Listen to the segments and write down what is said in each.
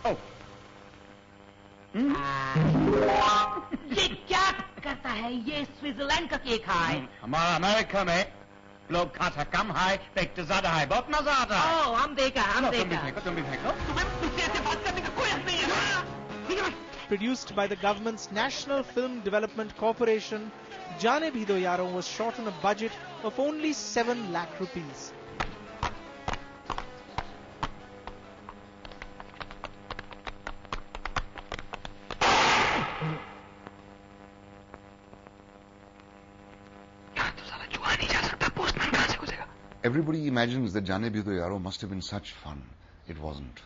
Oh. ये क्या करता है? ये स्विट्जरलैंड का केक है। हमारा अमेरिका में लोग खाता कम है, देखते ज्यादा है, बहुत मजा आता है। ओह, हम देखा। तुम भी फेंको। तुम्हें मुझसे ऐसे बात करने का कोई हक नहीं है। Produced by the government's National Film Development Corporation, Jaane Bhi Do Yaaro was shot on a budget of only 7 lakh rupees. Everybody imagines that Jaane Bhi Do Yaaro must have been such fun. It wasn't.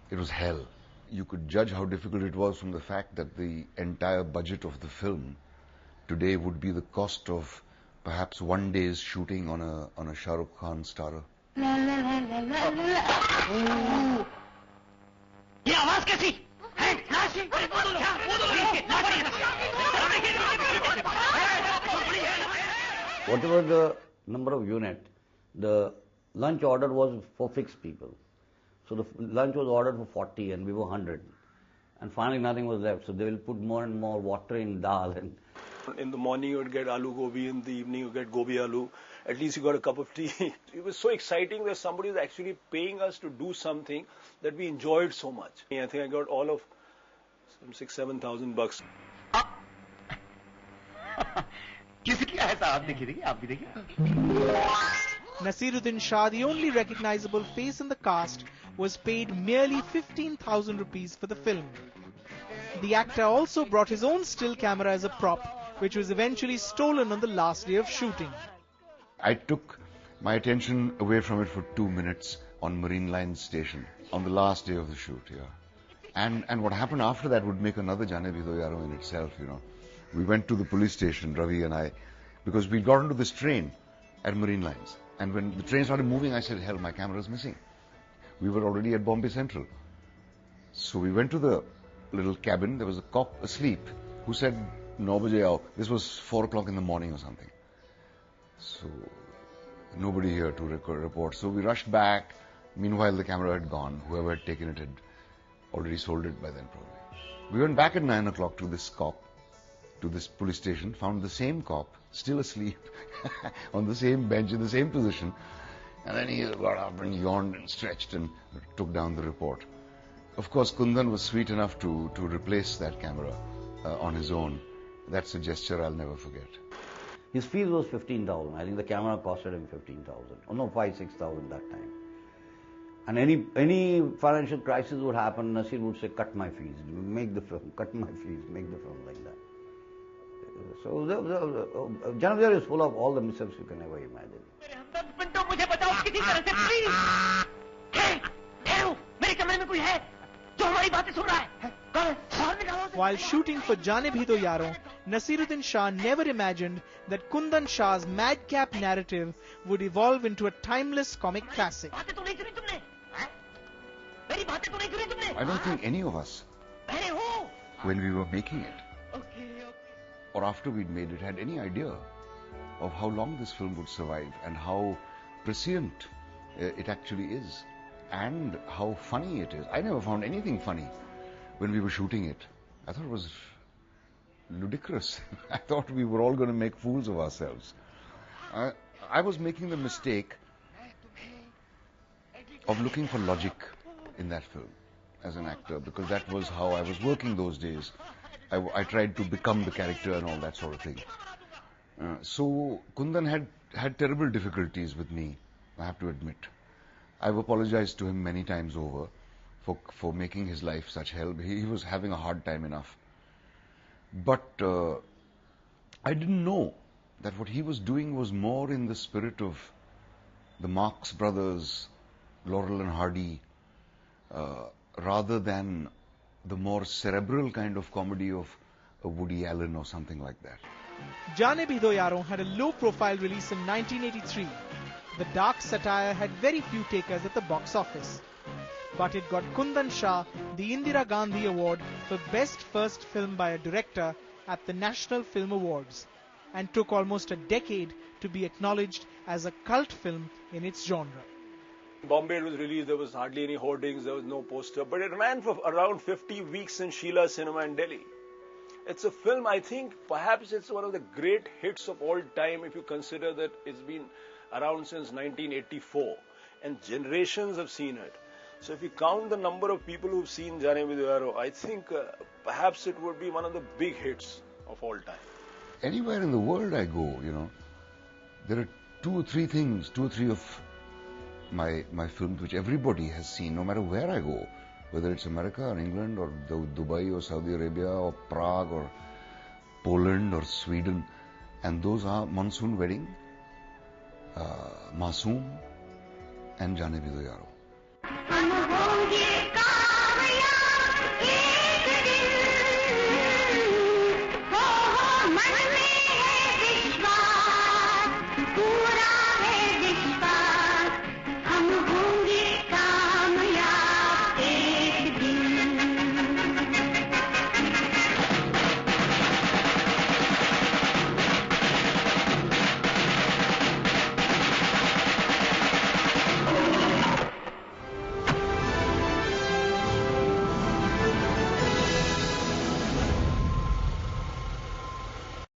It was hell. You could judge how difficult it was from the fact that the entire budget of the film today would be the cost of perhaps one day's shooting on a Shah Rukh Khan starrer. ये आवाज कैसी? Whatever the number of unit, the lunch order was for fixed people. So the lunch was ordered for 40 and we were 100. And finally nothing was left. So they will put more and more water in dal. And in the morning you would get aloo gobi, in the evening you get gobi aloo. At least you got a cup of tea. It was so exciting that somebody was actually paying us to do something that we enjoyed so much. I think I got all of some 6,000-7,000 bucks. Naseeruddin Shah, the only recognizable face in the cast, was paid merely 15,000 rupees for the film. The actor also brought his own still camera as a prop, which was eventually stolen on the last day of shooting. I took my attention away from it for 2 minutes on Marine Line Station on the last day of the shoot, And what happened after that would make another Jaane Bhi Do Yaaro in itself, We went to the police station, Ravi and I, because we'd got into this train at Marine Lines. And when the train started moving, I said, hell, my camera's missing. We were already at Bombay Central. So we went to the little cabin. There was a cop asleep who said, 9 baje aao. This was 4 o'clock in the morning or something. So nobody here to report. So we rushed back. Meanwhile, the camera had gone. Whoever had taken it had already sold it by then, probably. We went back at 9 o'clock to this cop, to this police station, found the same cop, still asleep, on the same bench, in the same position. And then he got up and yawned and stretched and took down the report. Of course, Kundan was sweet enough to replace that camera on his own. That's a gesture I'll never forget. his fees was 15,000. I think the camera costed him 15,000. Oh no, 5,000-6,000 that time. And any financial crisis would happen, Nasir would say, cut my fees, make the film, cut my fees, make the film, like that. So Jaane Bhi Do Yaaro is full of all the mishaps you can ever imagine. While shooting for Jaane Bhi Do Yaaro, Naseeruddin Shah never imagined that Kundan Shah's madcap narrative would evolve into a timeless comic classic. I don't think any of us, when we were making it, or after we'd made it, had any idea of how long this film would survive and how prescient it actually is and how funny it is. I never found anything funny when we were shooting it. I thought it was ludicrous. I thought we were all going to make fools of ourselves. I was making the mistake of looking for logic in that film as an actor, because that was how I was working those days. I tried to become the character and all that sort of thing. So Kundan had terrible difficulties with me, I have to admit. I've apologized to him many times over for making his life such hell. He was having a hard time enough. But I didn't know that what he was doing was more in the spirit of the Marx Brothers, Laurel and Hardy, rather than the more cerebral kind of comedy of a Woody Allen or something like that. Jaane Bhi Do Yaaro had a low-profile release in 1983. The dark satire had very few takers at the box office. But it got Kundan Shah the Indira Gandhi Award for Best First Film by a Director at the National Film Awards, and took almost a decade to be acknowledged as a cult film in its genre. Bombay it was released, there was hardly any hoardings, there was no poster, but it ran for around 50 weeks in Sheila Cinema in Delhi. It's a film, I think, perhaps it's one of the great hits of all time if you consider that it's been around since 1984 and generations have seen it. So if you count the number of people who've seen Jaane Bhi Do Yaaro, I think perhaps it would be one of the big hits of all time. Anywhere in the world I go, there are two or three of my films which everybody has seen, no matter where I go, whether it's America or England or Dubai or Saudi Arabia or Prague or Poland or Sweden, and those are Monsoon Wedding, Masoom and Jaane Bhi Do Yaaro. मन में है विश्वास पूरा